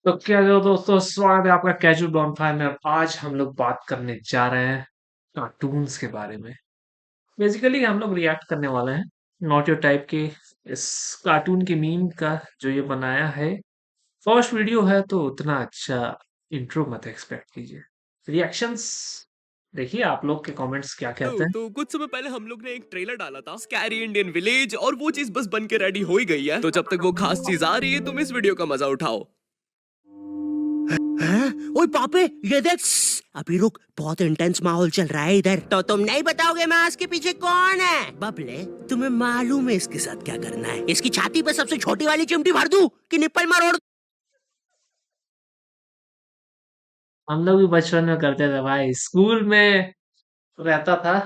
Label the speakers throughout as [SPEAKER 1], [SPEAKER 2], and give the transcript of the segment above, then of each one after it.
[SPEAKER 1] तो क्या जो दोस्तों, स्वागत है आपका कैजुअल बॉनफायर में। और आज हम लोग बात करने जा रहे हैं कार्टून्स के बारे में। बेसिकली हम लोग रिएक्ट करने वाले हैं नॉट योर टाइप के इस कार्टून के मीम का जो ये बनाया है। फर्स्ट वीडियो है तो उतना अच्छा इंट्रो मत एक्सपेक्ट कीजिए। रिएक्शंस देखिए आप लोग के कमेंट्स क्या कहते हैं।
[SPEAKER 2] तो कुछ समय पहले हम लोग ने एक ट्रेलर डाला था स्कैरी इंडियन विलेज और वो चीज बस बन के रेडी हो ही गई है। तो जब तक वो खास चीज आ रही है तुम इस वीडियो का मजा उठाओ।
[SPEAKER 3] हैं? ओए पापे ये देख अभी रुक, बहुत इंटेंस माहौल चल रहा है इधर। तो तुम नहीं बताओगे मास्क के पीछे कौन है? बबले तुम्हें मालूम है इसके साथ क्या करना है? इसकी छाती पे सबसे छोटी वाली चिमटी भर दूं कि निप्पल मरोड़?
[SPEAKER 1] हम लोग भी बचपन में करते थे भाई, स्कूल में रहता था,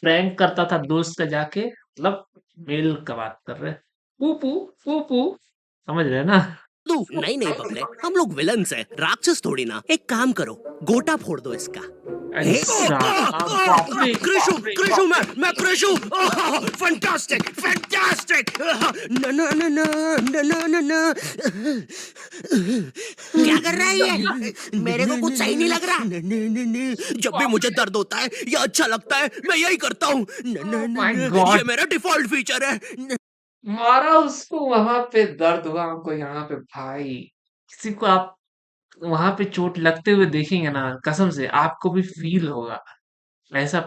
[SPEAKER 1] प्रैंक करता था दोस्त का जाके, मतलब मेल का बात कर रहे हैं। पूपू पूपू, समझ रहे हैं ना।
[SPEAKER 3] दूं? नहीं नहीं बबले, हम लोग विलन्स हैं, राक्षस थोड़ी ना। एक काम करो, गोटा फोड़ दो इसका।
[SPEAKER 1] ऐसा बाप रे
[SPEAKER 3] कृषु
[SPEAKER 1] बाप रे
[SPEAKER 3] कृषु
[SPEAKER 1] बाप रे।
[SPEAKER 3] मैं कृषु। Fantastic fantastic. न न न न न न न न। क्या कर रहा है ये? मेरे को कुछ सही नहीं लग रहा। जब भी
[SPEAKER 1] बाप
[SPEAKER 3] मुझे
[SPEAKER 1] रे।
[SPEAKER 3] दर्द होता है या अच्छा लगता है मैं यही करता हूँ।
[SPEAKER 1] ओह माय
[SPEAKER 3] ये
[SPEAKER 1] गॉड,
[SPEAKER 3] मेरा डिफॉल्ट फीचर है।
[SPEAKER 1] मारा उसको वहां पे, दर्द हुआ हमको यहाँ पे भाई। किसी को आप वहां पे चोट लगते हुए देखेंगे ना, कसम से आपको भी फील होगा। ऐसा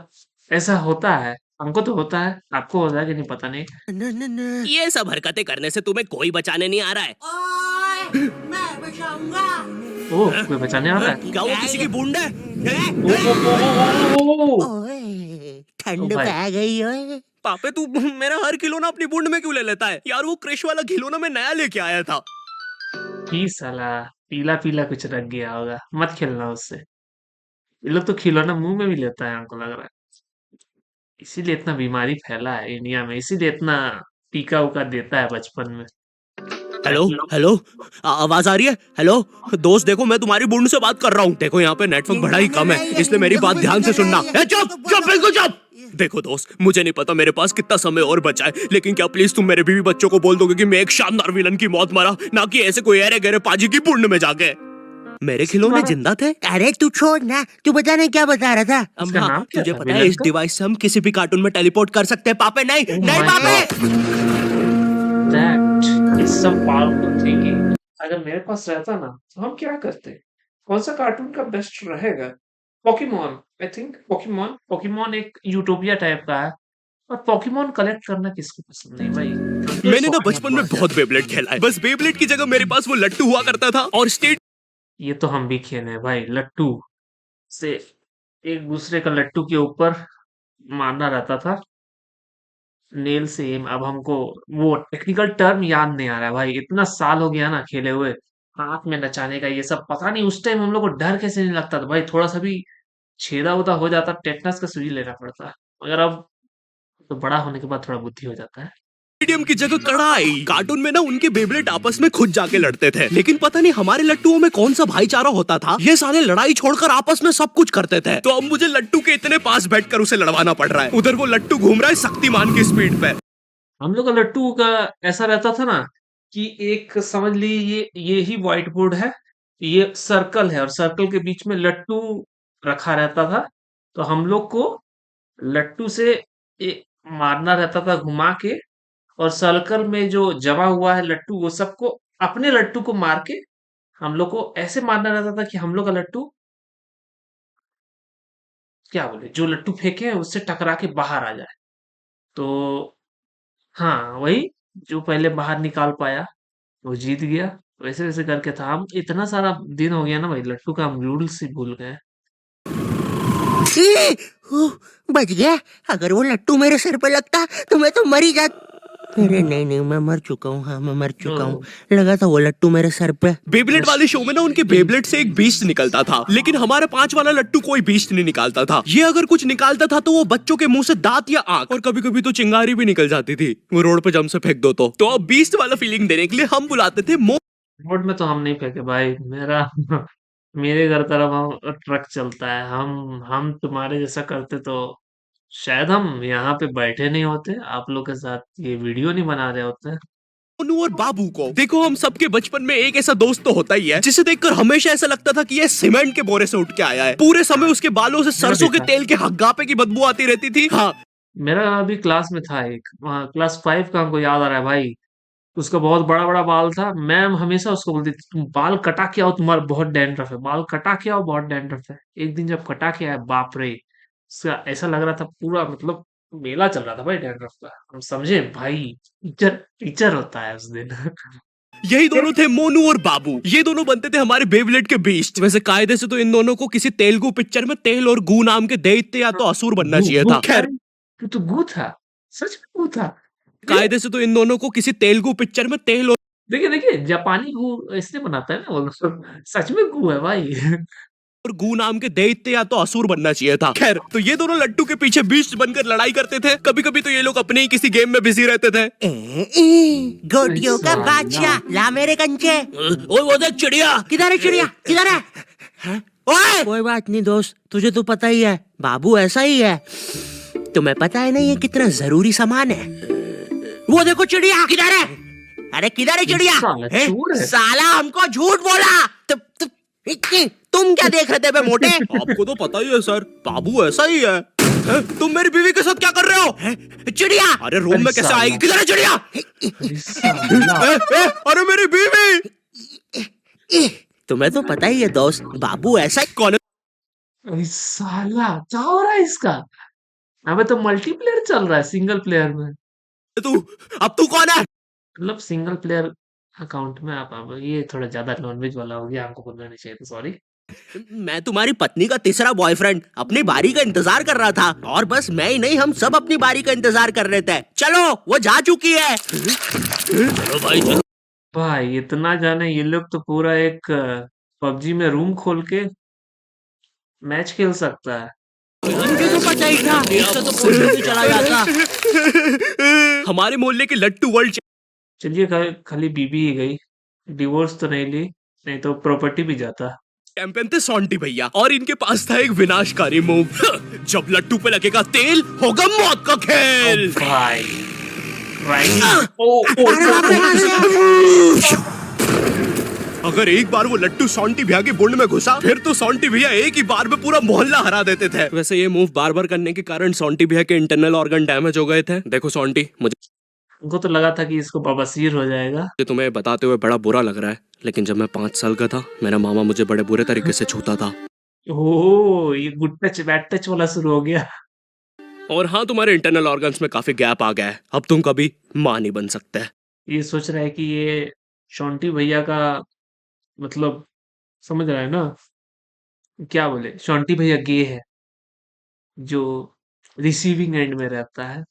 [SPEAKER 1] ऐसा होता है, हमको तो होता है, आपको होता है कि नहीं पता नहीं।
[SPEAKER 3] न न न। ये सब हरकतें करने से तुम्हें कोई बचाने नहीं आ रहा है। ओए, मैं बचाऊंगा।
[SPEAKER 1] ओह, कोई बचाने आ रहा है।
[SPEAKER 3] क्या वो किसी की बूंद है?
[SPEAKER 1] ओ ओ ओ ओ ओ ओ।
[SPEAKER 3] ओए
[SPEAKER 1] ओ
[SPEAKER 3] ठंड
[SPEAKER 1] भाई,
[SPEAKER 3] पै गई ओए।
[SPEAKER 2] पापे तू मेरा हर खिलौना अपनी बूंद में क्यों ले लेता है यार? वो क्रिश वाला खिलौना मैं नया लेके आया था।
[SPEAKER 1] की साला पीला पीला कुछ रख गया होगा, मत खेलना उससे। ये लोग तो खिलौना मुंह में भी लेता है, हमको लग रहा है। इसीलिए इतना बीमारी फैला है इंडिया में, इसीलिए इतना टीका उका देता है बचपन में,
[SPEAKER 3] हेलो
[SPEAKER 1] ताकि लोग।
[SPEAKER 3] हेलो, आवाज आ रही है? हेलो दोस्त, देखो मैं तुम्हारी बूंद से बात कर रहा हूँ। देखो यहाँ पे नेटवर्क बड़ा ही कम है, इसलिए मेरी बात ध्यान से सुनना। चुप चुप बिल्कुल चुप। देखो दोस्त, मुझे नहीं पता मेरे पास कितना समय और बचा है, लेकिन क्या प्लीज तुम मेरे बीवी बच्चों को बोल दोगे कि मैं एक शानदार विलन की मौत मरा, ना कि ऐसे कोई अरे गहरे पाजी की बूंद में जाके। मेरे खिलौने
[SPEAKER 1] तुम्हारा
[SPEAKER 3] जिंदा थे। अरे तू छोड़ ना, तू बता नहीं क्या बता रहा था।
[SPEAKER 1] इसका
[SPEAKER 3] हाँ,
[SPEAKER 1] नाम क्या
[SPEAKER 3] तुझे
[SPEAKER 1] था
[SPEAKER 3] पता है
[SPEAKER 1] विलन
[SPEAKER 3] इस
[SPEAKER 1] का?
[SPEAKER 3] डिवाइस से हम किसी भी कार्टून में टेलीपोर्ट कर सकते हैं। पापे नहीं
[SPEAKER 1] ओह
[SPEAKER 3] नहीं
[SPEAKER 1] माय
[SPEAKER 3] पापे।
[SPEAKER 1] God, that is some powerful thinking. अगर मेरे पास रहता ना तो हम क्या करते? कौन सा कार्टून का बेस्ट रहेगा? Pokemon, I think Pokemon. Pokemon एक यूटोपिया टाइप का है। और पोकेमोन कलेक्ट करना किसको पसंद नहीं भाई, जो
[SPEAKER 2] मैंने ना
[SPEAKER 1] स्वाद
[SPEAKER 2] बचपन में
[SPEAKER 1] बढ़
[SPEAKER 2] बहुत
[SPEAKER 1] जाता
[SPEAKER 2] बेबलेट खेला है, बस बेबलेट की जगह मेरे पास वो लट्टू हुआ करता था और स्टेट
[SPEAKER 1] है। ये तो हम भी खेले हैं भाई, लट्टू से एक दूसरे का लट्टू के ऊपर मारना रहता था, नेल सेम। अब हमको वो टेक्निकल टर्म याद नहीं आ रहा है भाई, इतना साल हो गया ना खेले हुए। हाथ में नचाने का ये सब पता नहीं, उस टाइम हम लोग को डर कैसे नहीं लगता था भाई। थोड़ा सा भी छेदा उदा हो जाता, टेटनस का सुई लेना पड़ता। मगर अब तो बड़ा होने के बाद थोड़ा बुद्धि हो जाता है।
[SPEAKER 2] स्टेडियम की जगह कढ़ाई। कार्टून में ना उनके बेबलेट आपस में खुद जाके लड़ते थे, लेकिन पता नहीं हमारे लट्टुओं में कौन सा भाईचारा होता था, ये साले लड़ाई छोड़कर आपस में सब कुछ करते थे। तो अब मुझे लट्टू के इतने पास बैठकर उसे लड़वाना पड़ रहा है। उधर वो लट्टू घूम रहा है शक्तिमान की स्पीड पे।
[SPEAKER 1] हम लोग का लट्टू का ऐसा रहता था ना कि एक समझ लीजिए ये ही व्हाइट बोर्ड है, ये सर्कल है और सर्कल के बीच में लट्टू रखा रहता था। तो हम लोग को लट्टू से मारना रहता था घुमा के। और सर्कल में जो जमा हुआ है लट्टू, वो सबको अपने लट्टू को मार के हम लोग को ऐसे मारना रहता था कि हम लोग का लट्टू, क्या बोले, जो लट्टू फेंके हैं उससे टकरा के बाहर आ जाए। तो हाँ वही, जो पहले बाहर निकाल पाया वो जीत गया। वैसे वैसे करके था। हम इतना सारा दिन हो गया ना भाई, लट्टू का हम रूल्स ही भूल गए।
[SPEAKER 3] बच गया। अगर वो लट्टू मेरे सर पे लगता तो मैं तो मर ही जाता। अरे नहीं नहीं, मैं मर चुका हूँ। हाँ मैं मर चुका हूँ।
[SPEAKER 1] तो
[SPEAKER 3] लगा था वो लट्टू मेरे सर पे।
[SPEAKER 2] बेबलेट वाले शो में ना उनके बेबलेट से एक बीस्ट निकलता था, लेकिन हमारा 5 वाला लट्टू कोई बीस्ट नहीं निकालता था। ये अगर कुछ निकालता था तो वो बच्चों के मुंह से दांत या आंख, और कभी कभी तो चिंगारी भी निकल जाती थी, वो रोड पे जम से फेंक दो तो अब बीस्ट वाला फीलिंग देने के लिए हम बुलाते थे
[SPEAKER 1] रोड में तो हम नहीं फेंके भाई, मेरा मेरे घर तरफ हम ट्रक चलता है। हम तुम्हारे जैसा करते तो शायद हम यहाँ पे बैठे नहीं होते, आप लोग के साथ ये वीडियो नहीं बना रहे होते।
[SPEAKER 2] मोनू और बाबू को। देखो हम सबके बचपन में एक ऐसा दोस्त तो होता ही है जिसे देखकर हमेशा ऐसा लगता था कि ये सीमेंट के बोरे से उठ के आया है। पूरे समय उसके बालों से
[SPEAKER 1] मेरा
[SPEAKER 2] सरसों
[SPEAKER 1] भी
[SPEAKER 2] के
[SPEAKER 1] था।
[SPEAKER 2] तेल के हग्गापे की बदबू आती रहती थी। हाँ,
[SPEAKER 1] मेरा अभी क्लास में था एक, क्लास 5 का, हमको याद आ रहा है भाई। उसका बहुत बड़ा-बड़ा बाल था। मैम हमेशा उसको बोलती थी, "तुम बाल कटा के आओ, तुम्हारा बहुत डैंड्रफ है। बाल कटा के आओ, बहुत डैंड्रफ है।" एक दिन जब कटा के आया, बाप रे! उसका ऐसा लग रहा था पूरा, मतलब मेला चल रहा था भाई डैंड्रफ का। हम समझे भाई, टीचर टीचर होता है उस दिन।
[SPEAKER 2] यही दोनों थे मोनू और बाबू। ये दोनों बनते थे हमारे बेबलेट के बीस्ट। वैसे कायदे से तो इन दोनों को किसी तेलुगु पिक्चर में तेल और गू नाम के दैत्य या तो असुर बनना
[SPEAKER 1] गू
[SPEAKER 2] चाहिए
[SPEAKER 1] गू
[SPEAKER 2] था। खैर,
[SPEAKER 1] अरे! तू तो गू था। सच में गू था।
[SPEAKER 2] कायदे से तो इन दोनों को किसी तेलुगु पिक्चर में तेल
[SPEAKER 1] देखिए, देखिए, जापानी गू ऐसे बनाता है ना वो लोग। सच में गू है भाई।
[SPEAKER 2] और गू नाम के दैत्य या तो असुर बनना चाहिए था। खैर, तो ये दोनों लट्टू के पीछे बीस्ट बनकर लड़ाई करते थे। कभी कभी तो ये लोग अपने ही किसी गेम में बिजी रहते थे।
[SPEAKER 4] गोटियों का बादशाह ला मेरे कंचे।
[SPEAKER 2] ओए वो देख चिड़िया।
[SPEAKER 4] किधर है चिड़िया, किधर है? ओए कोई बात नहीं दोस्त, तुझे तो पता ही है बाबू ऐसा ही है। तुम्हें पता है ना ये कितना जरूरी सामान है। वो देखो चिड़िया किधर है? अरे किधर है चिड़िया?
[SPEAKER 1] साला
[SPEAKER 4] हैं?
[SPEAKER 1] चोर है।
[SPEAKER 4] साला हमको झूठ बोला। तुम क्या देख रहे थे बे मोटे?
[SPEAKER 2] आपको तो पता ही है सर, बाबू ऐसा ही है। तुम मेरी बीवी के साथ क्या कर रहे हो?
[SPEAKER 4] चिड़िया
[SPEAKER 2] अरे रूम में कैसे आएगी? किधर है चिड़िया?
[SPEAKER 1] अरे साला।
[SPEAKER 2] अरे मेरी बीवी।
[SPEAKER 4] तुम्हें तो पता ही है दोस्त, बाबू ऐसा ही।
[SPEAKER 2] कौन है?
[SPEAKER 1] अरे साला, क्या हो रहा है इसका? अबे तो मल्टीप्लेयर चल रहा है सिंगल प्लेयर में।
[SPEAKER 2] तू अब तू कौन है?
[SPEAKER 1] मतलब सिंगल प्लेयर अकाउंट में आप, अब ये थोड़ा ज्यादा नॉनवेज वाला हो गया, हमको बोलना नहीं चाहिए था, सॉरी।
[SPEAKER 4] मैं तुम्हारी पत्नी का तीसरा बॉयफ्रेंड अपनी बारी का इंतजार कर रहा था। और बस मैं ही नहीं, हम सब अपनी बारी का इंतजार कर रहे थे। चलो वो जा चुकी है।
[SPEAKER 2] चलो भाई चलो।
[SPEAKER 1] भाई इतना जाने, ये लोग तो पूरा एक पबजी में रूम खोल के मैच खेल सकता है।
[SPEAKER 4] मुझे तो पता ही था, इससे तो पूछने से चला जाता।
[SPEAKER 2] हमारे मोहल्ले के लट्टू वर्ल्ड
[SPEAKER 1] चलिए, खाली बीबी ही गई, डिवोर्स तो नहीं ली, नहीं तो प्रॉपर्टी भी जाता।
[SPEAKER 2] चैंपियन थे सॉन्टी भैया और इनके पास था एक विनाशकारी मूव। जब लट्टू पे लगेगा तेल होगा मौत का खेल।
[SPEAKER 1] भाई राइट। ओ
[SPEAKER 2] अगर एक बार वो लट्टू सॉन्टी भैया की बुंड में घुसा फिर तो सॉन्टी भैया एक ही बार में पूरा मोहल्ला हरा देते थे। वैसे ये मूव बार बार करने के कारण सॉन्टी भैया के इंटरनल ऑर्गन डैमेज हो गए थे। देखो सॉन्टी, मुझे
[SPEAKER 1] उनको तो लगा था कि इसको बवासीर हो जाएगा।
[SPEAKER 2] तुम्हें बताते हुए बड़ा बुरा लग रहा है, लेकिन जब मैं 5 साल का था मेरा मामा मुझे बड़े बुरे तरीके से छूता था।
[SPEAKER 1] ओह, ये गुड टच बैड टच वाला शुरू हो गया।
[SPEAKER 2] और हाँ, तुम्हारे इंटरनल ऑर्गन्स में काफी गैप आ गया है, अब तुम कभी मां नहीं बन सकते।
[SPEAKER 1] ये सोच रहा है कि ये शॉन्टी भैया का, मतलब समझ रहा है ना, क्या बोले, शॉन्टी भैया गे है जो रिसीविंग एंड में रहता है।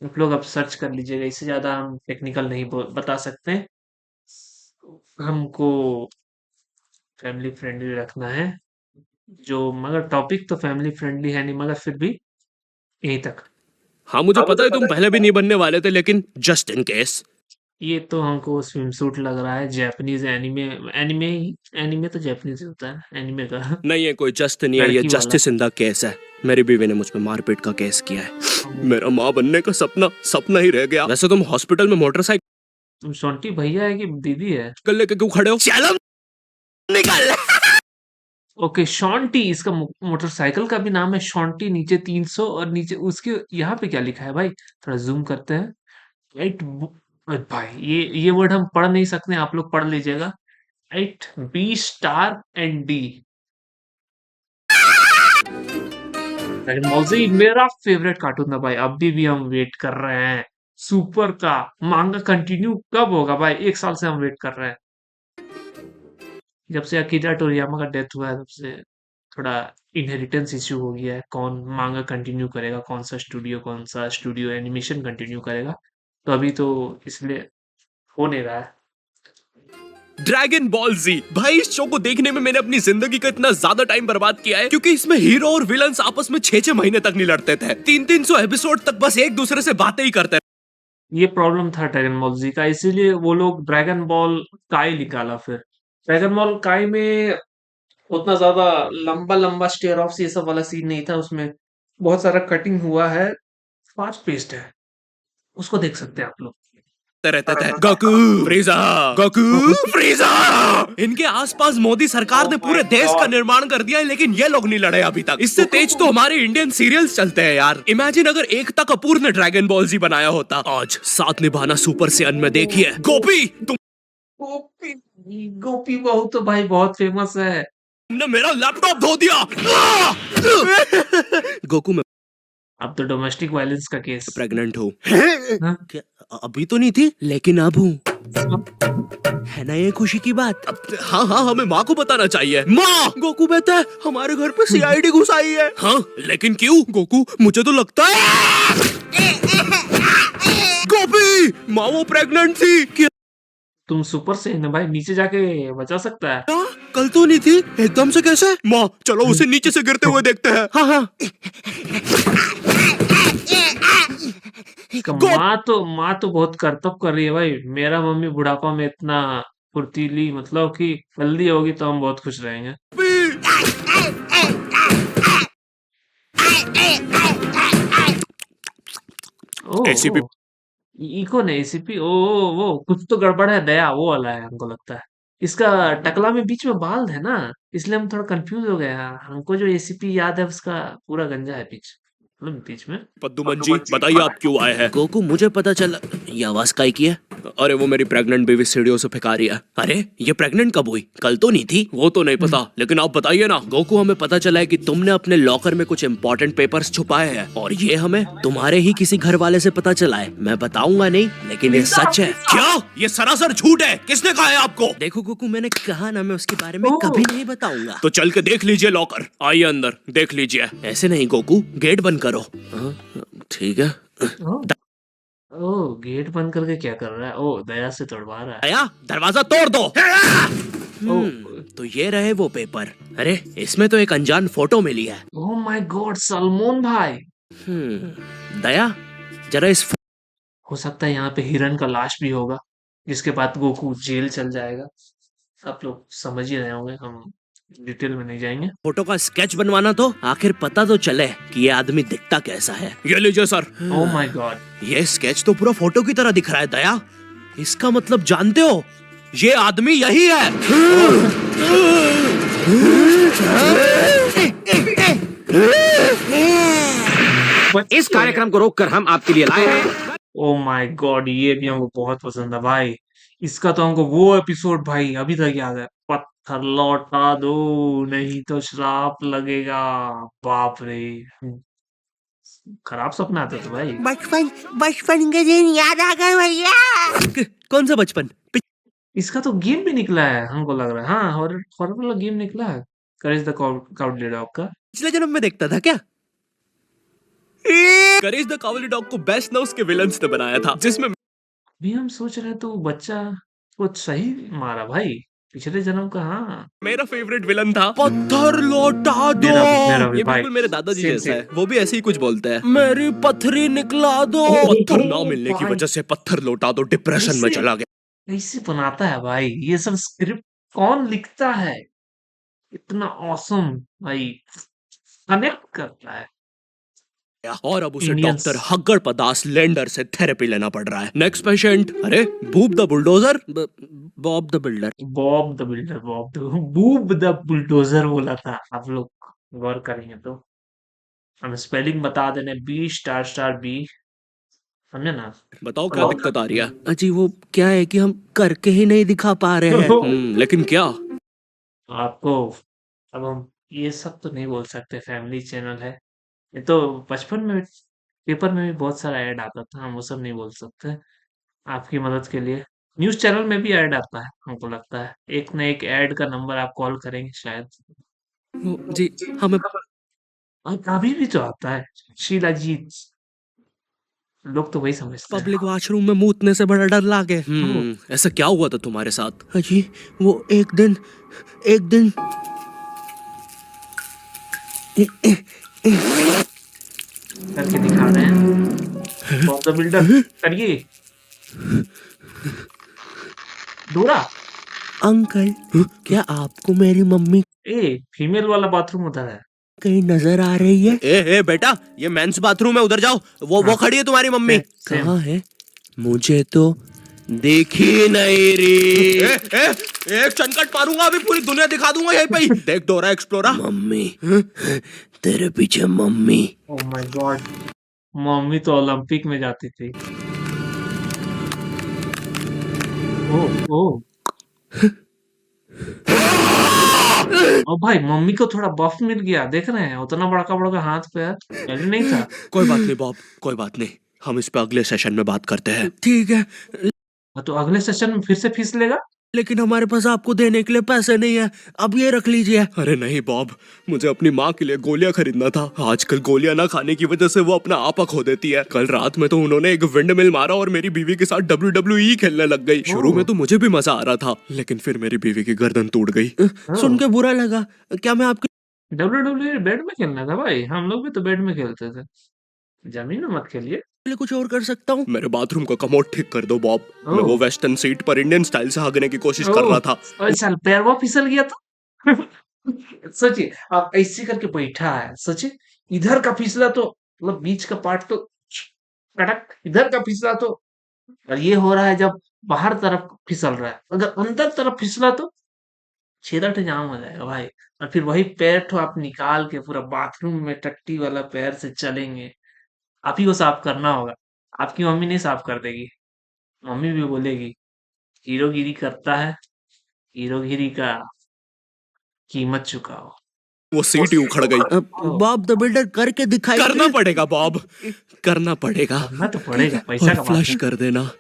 [SPEAKER 1] आप लोग अब सर्च कर लीजिएगा, इससे ज्यादा हम टेक्निकल नहीं बता सकते। हमको फैमिली फ्रेंडली रखना है, जो मगर टॉपिक तो फैमिली फ्रेंडली है नहीं, मगर फिर भी यहीं तक।
[SPEAKER 2] हाँ मुझे पता है तुम पहले भी नहीं बनने वाले थे, लेकिन जस्ट इन केस।
[SPEAKER 1] ये तो हमको स्विम सूट लग रहा है, जापानीज एनिमे। एनिमे एनिमे तो जापानीज ही होता है, एनिमे का।
[SPEAKER 2] नहीं है कोई जस्ट नहीं है, ये
[SPEAKER 1] लड़की वाला।
[SPEAKER 2] जस्टिस इन द केस है। मेरी बीवी ने मुझ पे मारपीट का केस किया है। मेरा माँ बनने का सपना सपना ही रह गया। वैसे तुम हॉस्पिटल में मोटरसाइकिल
[SPEAKER 1] तुम शॉन्टी भैया है कि दीदी है?
[SPEAKER 2] लेके क्यों खड़े हो? चलो निकल।
[SPEAKER 1] ओके, शॉन्टी इसका मोटरसाइकिल का भी नाम है शॉन्टी। नीचे 300 और नीचे उसके यहाँ पे क्या लिखा है भाई, थोड़ा जूम करते हैं। राइट भाई, ये वर्ड हम पढ़ नहीं सकते, आप लोग पढ़ लीजिएगा। Right, B star and D. Dragon Ball Z मेरा फेवरेट कार्टून था भाई, अभी भी हम वेट कर रहे हैं सुपर का मांगा कंटिन्यू कब होगा भाई। 1 साल से हम वेट कर रहे हैं, जब से अकीरा टोरियामा का डेथ हुआ है, तब से थोड़ा इनहेरिटेंस इश्यू हो गया है, कौन मांगा कंटिन्यू करेगा, कौन सा स्टूडियो एनिमेशन कंटिन्यू करेगा। तो अभी तो इसलिए हो नहीं रहा है।
[SPEAKER 2] ड्रैगन बॉल जी भाई, इस शो को देखने में मैंने अपनी जिंदगी का इतना ज्यादा टाइम बर्बाद किया है, क्योंकि इसमें हीरो और विलन्स आपस में 6-6 महीने तक नहीं लड़ते थे। 300 एपिसोड तक बस एक दूसरे से बातें ही करते।
[SPEAKER 1] ये प्रॉब्लम था ड्रैगन बॉल जी का, इसीलिए वो लोग ड्रैगन बॉल काई निकाला। फिर ड्रैगन बॉल काई में उतना ज्यादा लंबा लंबा स्टेयर ऑफ ये सब वाला सीन नहीं था, उसमें बहुत सारा कटिंग हुआ है, फास्ट पेस्ड है, उसको देख सकते हैं आप लोग।
[SPEAKER 2] करते रहते थे। Goku फ्रीजा, Goku फ्रीजा। इनके आसपास मोदी सरकार ने पूरे देश का निर्माण कर दिया है, लेकिन ये लोग नहीं लड़े अभी तक। इससे तेज तो हमारे इंडियन सीरियल्स चलते हैं यार। इमेजिन अगर एकता कपूर ने ड्रैगन बॉल जी बनाया होता। आज साथ निभाना सुपर सेयन में देखिए। गोपी
[SPEAKER 1] गोपी गोपी बहू तो भाई बहुत फेमस है।
[SPEAKER 2] तुमने मेरा लैपटॉप धो दिया। गोकू मैं
[SPEAKER 1] अब तो डोमेस्टिक वायलेंस का केस।
[SPEAKER 2] प्रेग्नेंट हूँ।
[SPEAKER 1] हाँ?
[SPEAKER 4] क्या अभी तो नहीं थी, लेकिन अब हूँ। है ना ये खुशी की बात?
[SPEAKER 2] हाँ हाँ, हमें माँ को बताना चाहिए। माँ, गोकू कहता है हमारे घर पे सीआईडी घुस आई है। हाँ, लेकिन क्यों? गोकू मुझे तो लगता है गोपी माँ वो प्रेग्नेंट थी। क्या?
[SPEAKER 1] तुम सुपर से है भाई, नीचे जाके बचा सकता है।
[SPEAKER 2] कल तो नहीं थी, एकदम से कैसे? माँ चलो उसे नीचे से गिरते हुए देखते हैं।
[SPEAKER 4] हाँ हाँ।
[SPEAKER 1] माँ तो बहुत करतब कर रही है भाई। मेरा मम्मी बुढ़ापा में इतना फुर्तीली, मतलब कि जल्दी होगी तो हम बहुत खुश रहेंगे। ओ
[SPEAKER 2] एसीपी
[SPEAKER 1] इको ने एसीपी। वो कुछ तो गड़बड़ है। दया वो वाला है हमको लगता है। इसका टकला में बीच में बाल है ना, इसलिए हम थोड़ा कंफ्यूज हो गए हैं। हमको जो एसीपी याद है उसका पूरा गंजा है पीछे, मतलब बीच में।
[SPEAKER 2] पद्दुमन जी बताइए आप क्यों आए हैं?
[SPEAKER 4] गोकू मुझे पता चला। ये आवाज काहे की है?
[SPEAKER 2] अरे वो मेरी प्रेग्नेंट बेबी सीढ़ियों से फेंका रही है। अरे ये प्रेग्नेंट कब हुई? कल तो नहीं थी। वो तो नहीं पता, लेकिन आप बताइए ना।
[SPEAKER 4] गोकू हमें पता चला है कि तुमने अपने लॉकर में कुछ इम्पोर्टेंट पेपर्स छुपाए हैं, और ये हमें तुम्हारे ही किसी घर वाले से पता चला है। मैं बताऊंगा नहीं, लेकिन ये सच है।
[SPEAKER 2] क्या? ये सरासर झूठ है। किसने कहा है आपको?
[SPEAKER 4] देखो गोकू, मैंने कहा ना, मैं उसके बारे में
[SPEAKER 1] ओह।
[SPEAKER 4] कभी नहीं बताऊंगा।
[SPEAKER 2] तो चल के देख लीजिए लॉकर। आइए अंदर देख लीजिए।
[SPEAKER 4] ऐसे नहीं गोकू, गेट बंद करो। हाँ, ठीक है।
[SPEAKER 1] ओ गेट बंद करके क्या कर रहा है? ओ दया से तोड़वा रहा है।
[SPEAKER 2] आया दरवाजा तोड़ दो।
[SPEAKER 4] तो ये रहे वो पेपर। अरे इसमें तो एक अनजान फोटो मिली है।
[SPEAKER 1] ओ माय गॉड, सलमान भाई।
[SPEAKER 4] दया जरा इस
[SPEAKER 1] हो सकता है यहाँ पे हिरन का लाश भी होगा, जिसके बाद गोकू जेल चल जाएगा। आप लोग समझ ही रहे होंगे, हम डिटेल में नहीं जाएंगे।
[SPEAKER 4] फोटो का स्केच बनवाना, तो आखिर पता तो चले कि ये आदमी दिखता कैसा है।
[SPEAKER 2] ये लीजिए सर।
[SPEAKER 1] ओ माय गॉड,
[SPEAKER 4] ये स्केच तो पूरा फोटो की तरह दिख रहा है दया। इसका मतलब जानते हो,
[SPEAKER 2] ये आदमी यही है।
[SPEAKER 5] इस कार्यक्रम को रोककर हम आपके लिए लाए हैं।
[SPEAKER 1] ओ माय गॉड, ये भी हमको बहुत पसंद है भाई। इसका तो हमको वो एपिसोड भाई अभी तक याद है। पत्थर लौटा दो नहीं तो श्राप लगेगा। बाप रे, खराब सपना आता था भाई।
[SPEAKER 4] बचपन के दिन याद आ गए भैया। कौन सा बचपन?
[SPEAKER 1] इसका तो गेम भी निकला है हमको लग रहा है। हाँ, हॉरर हॉरर वाला गेम निकला है, करेज द काउडली डॉग का।
[SPEAKER 4] पिछले जन्म में देखता था क्या?
[SPEAKER 2] करेज द कावली डॉग को बेस्ट ना उसके विलन्स ने बनाया था, जिसमें
[SPEAKER 1] भी हम सोच रहे तो बच्चा को सही मारा भाई, पिछले जन्म का। हाँ,
[SPEAKER 2] मेरा फेवरेट विलन था पत्थर लौटा दो।
[SPEAKER 1] मेरा भी
[SPEAKER 2] ये
[SPEAKER 1] भाई,
[SPEAKER 2] बिल्कुल मेरे दादाजी
[SPEAKER 1] सेम
[SPEAKER 2] जैसा
[SPEAKER 1] सेम।
[SPEAKER 2] है। वो भी ऐसे ही कुछ बोलते हैं।
[SPEAKER 4] मेरी पथरी निकला दो।
[SPEAKER 2] पत्थर ना मिलने की वजह से पत्थर लौटा दो डिप्रेशन में
[SPEAKER 1] कैसे?
[SPEAKER 2] चला गया।
[SPEAKER 1] कैसे बनाता है भाई ये सब स्क्रिप्ट? कौन लिखता है इतना ऑसम भाई, कनेक्ट करता है।
[SPEAKER 2] और अब उसे
[SPEAKER 1] Indians.
[SPEAKER 2] डॉक्टर हग्गर पदास लेंडर से थेरेपी लेना पड़ रहा है। नेक्स्ट पेशेंट, अरे boob the bulldozer.
[SPEAKER 4] Bob the builder.
[SPEAKER 1] Bob the builder, boob the bulldozer बोला था। आप लोग गौर करेंगे तो हम स्पेलिंग बता देने, बी स्टार स्टार बी, समझे ना?
[SPEAKER 2] बताओ क्या दिक्कत आ रही है?
[SPEAKER 4] अजी वो क्या है कि हम करके ही नहीं दिखा पा रहे हैं।
[SPEAKER 2] लेकिन क्या?
[SPEAKER 1] आपको अब हम ये सब तो नहीं बोल सकते, फैमिली चैनल है ये। तो बचपन में पेपर में भी बहुत सारा ऐड आता था, हम वो सब नहीं बोल सकते। आपकी मदद के लिए न्यूज़ चैनल में भी ऐड आता है, हमको लगता है एक ना एक ऐड का नंबर आप कॉल करेंगे शायद।
[SPEAKER 4] जी हमें
[SPEAKER 1] और अभी भी तो आता है शीला जीत, लोग तो वही समझते हैं।
[SPEAKER 4] पब्लिक वॉशरूम में मूतने से बड़ा डर लागे।
[SPEAKER 2] ऐसा क्या हुआ था तुम्हारे साथ?
[SPEAKER 4] अजी वो एक दिन
[SPEAKER 1] करके दिखा रहे हैं बॉब द बिल्डर, करिए। डोरा,
[SPEAKER 4] अंकल क्या आपको मेरी मम्मी
[SPEAKER 1] ए फीमेल वाला बाथरूम उधर है।
[SPEAKER 4] कहीं नजर आ रही है?
[SPEAKER 2] ए बेटा, ये मेंस बाथरूम है, उधर जाओ। वो खड़ी है तुम्हारी मम्मी।
[SPEAKER 1] सेम।
[SPEAKER 4] कहाँ है? मुझे तो देखी नहीं री।
[SPEAKER 3] एक चनकट मारूंगा अभी पूरी दुनिया दिखा दूंगा यहीं पे ही। देख डोरा एक्सप्लोरा।
[SPEAKER 4] मम्मी तेरे पीछे mummy.
[SPEAKER 1] Oh my God, mummy तो ओलंपिक में जाती थी। ओह ओह ओ भाई, मम्मी को थोड़ा बफ मिल गया, देख रहे हैं, उतना बड़का बड़का हाथ पैर पहले नहीं था।
[SPEAKER 3] कोई बात नहीं बॉब, कोई बात नहीं, हम इस पे अगले सेशन में बात करते हैं।
[SPEAKER 4] ठीक है,
[SPEAKER 1] तो अगले सेशन में फिर से फीस लेगा।
[SPEAKER 4] लेकिन हमारे पास आपको देने के लिए पैसे नहीं है, अब ये रख लीजिए।
[SPEAKER 3] अरे नहीं बॉब, मुझे अपनी माँ के लिए गोलियां खरीदना था। आजकल गोलियां ना खाने की वजह से वो अपना आपा खो देती है। कल रात में तो उन्होंने एक विंड मिल मारा और मेरी बीवी के साथ WWE खेलने लग गई। शुरू में तो मुझे भी मजा आ रहा था, लेकिन फिर मेरी बीवी की गर्दन टूट गई।
[SPEAKER 4] सुन के बुरा लगा। क्या मैं आपके
[SPEAKER 1] WWE बेड में खेलना था भाई, हम लोग भी तो बेड में खेलते थे, जमीन में मत खेलिए।
[SPEAKER 4] लिए कुछ और कर सकता हूँ?
[SPEAKER 3] मेरे बाथरूम का कमोड ठीक कर दो बॉब। मैं
[SPEAKER 1] ओह।
[SPEAKER 3] वो वेस्टर्न सीट पर इंडियन स्टाइल से भागने की कोशिश कर रहा था।
[SPEAKER 1] और साल पैरवा फिसल गया तो सोचिए, आप ऐसे करके बैठा है, सोचिए इधर का फिसला तो मतलब बीच का पार्ट तो कड़क, इधर का फिसला तो, और ये हो रहा है जब बाहर तरफ फिसल रहा है, अगर अंदर तरफ फिसला तो छेदा जाम हो जाएगा भाई। और फिर वही पैर ठो आप निकाल के पूरा बाथरूम में टट्टी वाला पैर से चलेंगे, आप ही को साफ करना होगा, आपकी मम्मी नहीं साफ कर देगी। मम्मी भी बोलेगी हीरोगिरी करता है, हीरोगिरी का कीमत चुकाओ।
[SPEAKER 3] वो सीट ही उखड़ गई।
[SPEAKER 4] बॉब द बिल्डर करके दिखाई।
[SPEAKER 3] करना पड़ेगा बॉब, करना पड़ेगा।
[SPEAKER 1] करना तो पड़ेगा, पैसा
[SPEAKER 3] और
[SPEAKER 1] का
[SPEAKER 3] फ्लश कर देना।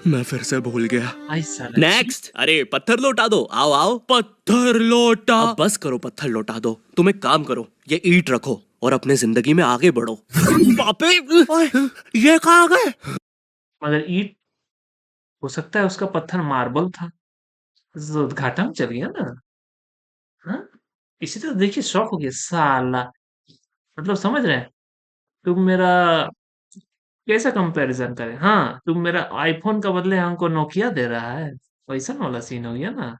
[SPEAKER 3] मैं फिर से भूल गया।
[SPEAKER 1] ऐसा
[SPEAKER 3] नेक्स्ट। अरे पत्थर लौटा दो, आओ आओ। पत्थर लौटा। अब बस करो, पत्थर लौटा दो। तुम एक काम करो, ये ईंट रखो और अपने जिंदगी में आगे बढ़ो।
[SPEAKER 4] बापे, ये कहाँ गए?
[SPEAKER 1] मगर ईट हो सकता है उसका पत्थर मार्बल था, तो घाटा में चल गया ना। हाँ, इसी तरह देखिए, शौक हो गया साला, मतलब समझ रहे हैं। तुम मेरा कैसा कंपैरिजन करें, हाँ तुम मेरा आईफोन का बदले हमको नोकिया दे रहा है, वैसा वाला सीन हो गया ना।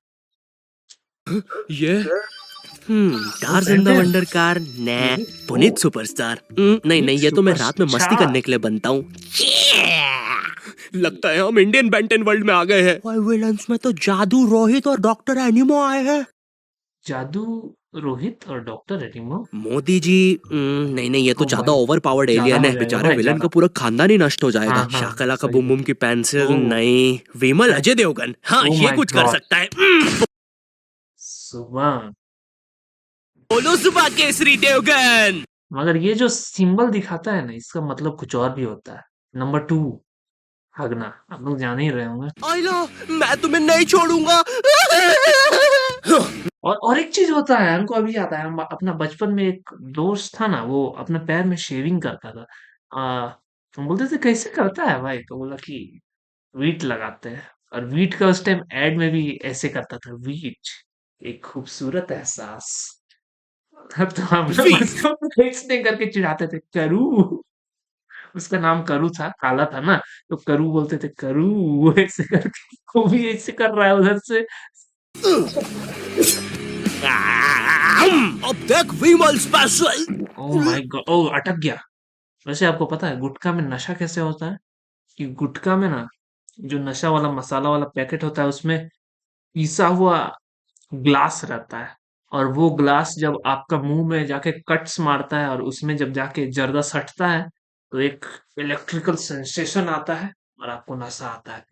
[SPEAKER 3] ये
[SPEAKER 4] टार्ज़न द वंडर कार ने पुनीत सुपरस्टार। नहीं नहीं, ये तो मैं रात में मस्ती
[SPEAKER 1] सुपरस्टार।
[SPEAKER 4] करने के लिए बनता हूँ।
[SPEAKER 3] लगता है हम इंडियन बेंटन वर्ल्ड में आ गए हैं।
[SPEAKER 4] और विलन्स में तो जादू रोहित और डॉक्टर एनिमो आए हैं।
[SPEAKER 1] जादू रोहित और डॉक्टर एनिमो।
[SPEAKER 4] मोदी जी, नहीं नहीं, ये तो
[SPEAKER 1] ओ
[SPEAKER 4] ज्यादा
[SPEAKER 1] भाई,
[SPEAKER 4] ओवर पावर्ड
[SPEAKER 1] ज्यादा
[SPEAKER 4] एलियन
[SPEAKER 1] हो
[SPEAKER 4] है।
[SPEAKER 1] जाएगा
[SPEAKER 4] बेचारे
[SPEAKER 1] भाई,
[SPEAKER 4] विलन
[SPEAKER 1] ज्यादा।
[SPEAKER 4] का पूरा खानदान ही नष्ट हो जाएगा।
[SPEAKER 1] हाँ, हाँ,
[SPEAKER 4] शाकला का
[SPEAKER 1] सही
[SPEAKER 4] बुम बुम की पेंसिल
[SPEAKER 1] ओह।
[SPEAKER 4] नहीं। विमल अजय देवगन, हाँ
[SPEAKER 1] Oh
[SPEAKER 4] ये
[SPEAKER 1] my
[SPEAKER 4] कुछ कर
[SPEAKER 1] God।
[SPEAKER 4] सकता है।
[SPEAKER 1] सुबह,
[SPEAKER 4] बोलो सुबह केसरी देवगन।
[SPEAKER 1] मगर ये जो सिंबल दिखाता है ना, इसका मतलब कुछ और भी होता है। नंबर 2 हगना, आप लोग जान ही रहे होंगे।
[SPEAKER 4] आइलो, मैं तुम्हें नहीं छोड़ूंगा।
[SPEAKER 1] और एक चीज होता है, हमको अभी आता है, हम अपना बचपन में एक दोस्त था ना, वो अपने पैर में शेविंग करता था। हम बोलते थे कैसे करता है भाई, तो बोला कि वीट लगाते हैं, और वीट का उस टाइम एड में भी ऐसे करता था, वीट एक खूबसूरत एहसास। तो हम लोग उसको ऐसे करके चिढ़ाते थे, करू, उसका नाम करू था, काला था ना, तो करू बोलते थे, करू ऐसे करके, वो भी ऐसे कर रहा है उधर से।
[SPEAKER 4] अब देख विमल स्पेशल।
[SPEAKER 1] ओह माय गॉड, ओह अटक गया। वैसे आपको पता है गुटखा में नशा कैसे होता है? कि गुटखा में ना, जो नशा वाला मसाला वाला पैकेट होता है, उसमें पिसा हुआ ग्लास रहता है, और वो ग्लास जब आपका मुंह में जाके कट्स मारता है और उसमें जब जाके जर्दा सटता है, तो एक इलेक्ट्रिकल सेंसेशन आता है और आपको नशा आता है।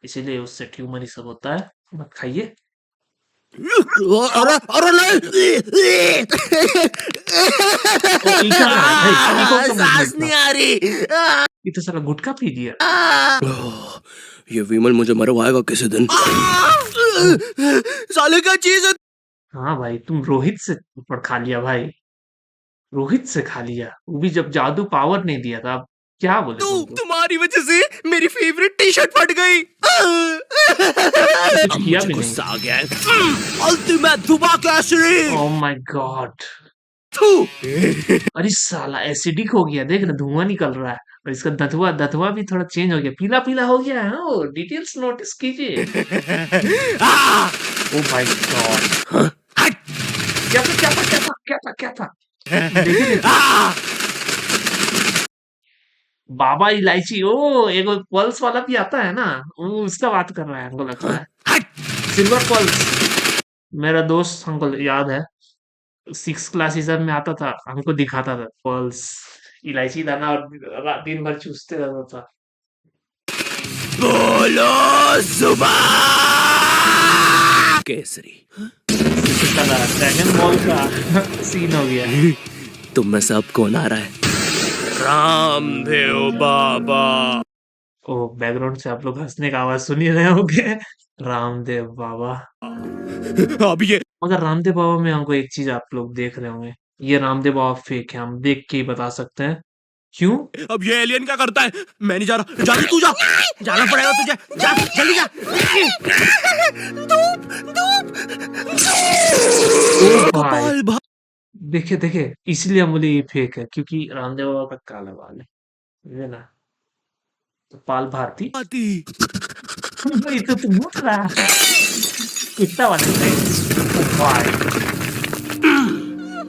[SPEAKER 1] इसीलिए उससे ट्यूमर ही सब होता है। मत खाइए।
[SPEAKER 4] अरे अरे नहीं,
[SPEAKER 1] ओ, ईका रहा है भाई, ईको का
[SPEAKER 4] सांस
[SPEAKER 1] movement
[SPEAKER 4] नहीं
[SPEAKER 1] था।
[SPEAKER 4] आ रही।
[SPEAKER 1] ये तो साला गुटखा पी गया।
[SPEAKER 3] ये विमल मुझे मरवाएगा किसी दिन।
[SPEAKER 4] साले का चीज है।
[SPEAKER 1] हाँ भाई, तुम रोहित से थप्पड़ खा लिया भाई, रोहित से खा लिया, वो भी जब जादू पावर नहीं दिया था। अब क्या बोले तुमको?
[SPEAKER 3] तुम्हारी वजह से मेरी फेवरेट टी शर्ट फट गई।
[SPEAKER 1] कुछ
[SPEAKER 3] अब
[SPEAKER 1] किया
[SPEAKER 3] मुझे
[SPEAKER 1] भी नहीं।
[SPEAKER 3] गुस्सा आ गया है।
[SPEAKER 4] अल्टीमेट धुबा केसरी।
[SPEAKER 1] ओह माय गॉड,
[SPEAKER 4] थू।
[SPEAKER 1] अरे साला एसिडिक हो गया, देख ना धुआं निकल रहा है, और इसका दतवा दतवा भी थोड़ा चेंज हो गया, पीला पीला हो गया है। ओ डिटेल्स नोटिस कीजिए। ओह माय गॉड, क्या था क्या था क्या था क्या था क्या था? देखिए देखिए। बाबा इलायची, ओ एक पल्स वाला भी आता है ना, वो उसका बात कर रहा है हमको लगता है। सिल्वर पल्स, मेरा दोस्त हमको याद है, 6 क्लास में आता था, हमको दिखाता था पल्स, इलायची दाना, और दिन भर चूसते रहता था।
[SPEAKER 2] बोलो जुबान केसरी।
[SPEAKER 1] साला ड्रैगन बॉल का सीन हो गया।
[SPEAKER 2] तुम में सब कौन आ रहा है? रामदेव बाबा।
[SPEAKER 1] ओ बैकग्राउंड से आप लोग हंसने का आवाज सुन ही रहे होंगे। रामदेव बाबा।
[SPEAKER 2] अब ये
[SPEAKER 1] मगर रामदेव बाबा में हमको एक चीज आप लोग देख रहे होंगे, ये रामदेव बाबा फेक है, हम देख के ही बता सकते हैं। क्यों?
[SPEAKER 2] अब ये एलियन क्या करता है? मैं नहीं जा रहा। जा तू जा।
[SPEAKER 4] जाना पड़ेगा तुझे, जा जल्दी जा।
[SPEAKER 1] ओ भाई,
[SPEAKER 2] कपाल भा
[SPEAKER 1] देखे देखे, इसलिए हम बोले ये फेक है, क्योंकि रामदेव बाबा का काला बाल है ना, तो पाल भारती।
[SPEAKER 2] भाती।
[SPEAKER 1] ये तो भूत रहा है, कितना वाले ओ भाई,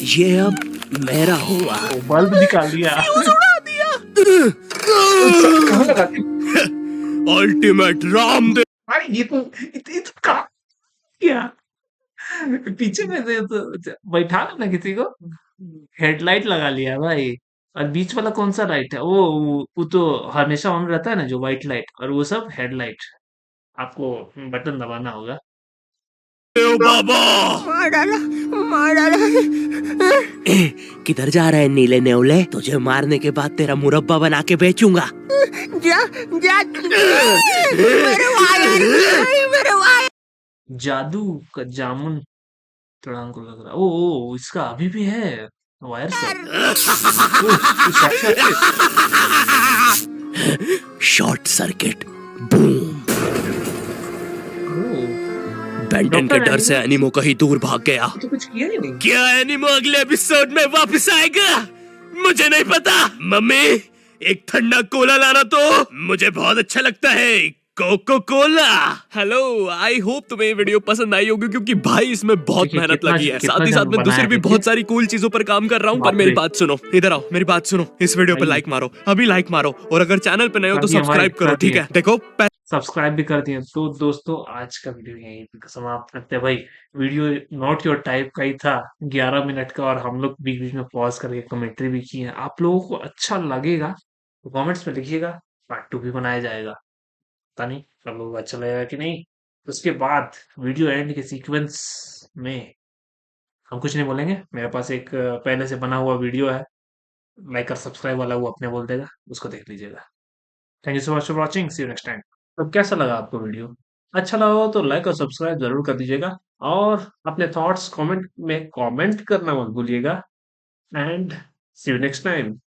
[SPEAKER 2] ये अब मेरा हुआ।
[SPEAKER 1] ओ बल्ब निकाल दिया। कहाँ लगा दी?
[SPEAKER 2] अल्टीमेट रामदेव।
[SPEAKER 1] भाई ये तो कहाँ किया? पीछे में से तो बैठा ना किसी को, हेडलाइट लगा लिया भाई। और बीच वाला कौन सा लाइट है? वो तो हमेशा ऑन रहता है ना, जो व्हाइट लाइट, और वो सब हेडलाइट। आपको बटन दबाना होगा।
[SPEAKER 2] बाबा
[SPEAKER 4] किधर जा रहे हैं नीले नेवले? तुझे मारने के बाद तेरा मुरब्बा बना के बेचूंगा।
[SPEAKER 1] जादू का जामुन तड़ांग को लग रहा, ओ इसका अभी भी है वायर सब।
[SPEAKER 2] Short circuit boom. बेंटन के
[SPEAKER 1] डॉक्टर
[SPEAKER 2] डर से एनिमो कहीं दूर भाग गया।
[SPEAKER 1] तो कुछ किया ही नहीं।
[SPEAKER 2] क्या एनिमो अगले एपिसोड में वापस आएगा? मुझे नहीं पता। मम्मी एक ठंडा कोला लाना तो। मुझे बहुत अच्छा लगता है Coca Cola. Hello, I hope तुम्हें ये वीडियो पसंद आई होगी, क्योंकि भाई इसमें बहुत
[SPEAKER 1] देखिए
[SPEAKER 2] मेहनत
[SPEAKER 1] कितना
[SPEAKER 2] लगी है।
[SPEAKER 1] कितना
[SPEAKER 2] साथ ही साथ
[SPEAKER 1] जन
[SPEAKER 2] मैं दूसरी
[SPEAKER 1] बनाया
[SPEAKER 2] भी
[SPEAKER 1] देखिए।
[SPEAKER 2] बहुत सारी कूल चीजों पर काम कर रहा हूँ। पर
[SPEAKER 1] बाप
[SPEAKER 2] मेरी
[SPEAKER 1] रे।
[SPEAKER 2] बात सुनो, इधर आओ, मेरी बात सुनो। इस वीडियो पर
[SPEAKER 1] आइए।
[SPEAKER 2] लाइक मारो, अभी लाइक मारो, और अगर चैनल पे नए हो तो
[SPEAKER 1] कर दिया भाई,
[SPEAKER 2] सब्सक्राइब करो,
[SPEAKER 1] कर
[SPEAKER 2] ठीक
[SPEAKER 1] दिया।
[SPEAKER 2] है? देखो
[SPEAKER 1] सब्सक्राइब भी कर दिए। तो दोस्तों आज का वीडियो यहीं पे समाप्त करते हैं भाई। वीडियो नॉट योर टाइप का ही था, 11 मिनट का, और हम लोग बीच बीच में पॉज करके कमेंट्री भी की है। आप लोगों को अच्छा लगेगा तो कमेंट्स में लिखिएगा, पार्ट 2 भी बनाया जाएगा। पता नहीं सब लोगों को अच्छा लगेगा कि नहीं। उसके बाद वीडियो एंड के सीक्वेंस में हम कुछ नहीं बोलेंगे। मेरे पास एक पहले से बना हुआ वीडियो है, लाइक और सब्सक्राइब वाला, वो अपने बोल देगा, उसको देख लीजिएगा। Thank you so much for watching, see you next time. तो कैसा लगा आपको वीडियो? अच्छा लगा हो तो लाइक और सब्सक्राइब जरूर कर दीजिएगा, और अपने थॉट्स कमेंट में कमेंट करना मत भूलिएगा। And see you next time.